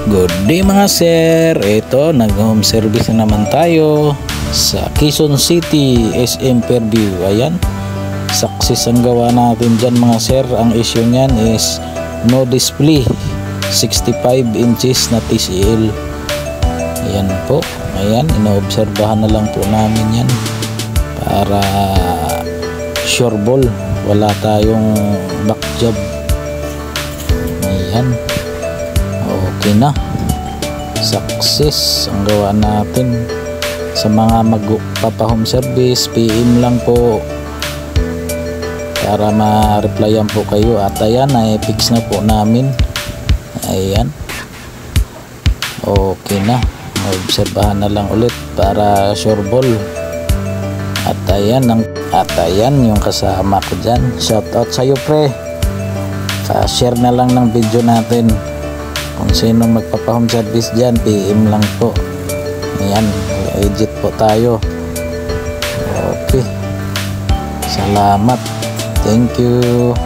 Good day mga sir, ito nag-home service na naman tayo sa Quezon City, SM Fairview. Ayan, success ang gawa natin dyan mga sir. Ang issue nyan is no display, 65 inches na TCL. Ayan po, ayan, inoobserbahan na lang po namin yan para sure ball, wala tayong back job. Ayan, okay na, success ang gawa natin. Sa mga magpapa-home service, PM lang po para ma-replyan po kayo. At ayan, i-fix na po namin. Ayan, okay na, obserbahan na lang ulit para sure ball. At ayan yung kasama ko dyan. Shout out sa'yo pre, share na lang ng video natin. Kung sino magpapa-home service dyan, PM lang po. Ayan, legit po tayo. Okay, salamat, thank you.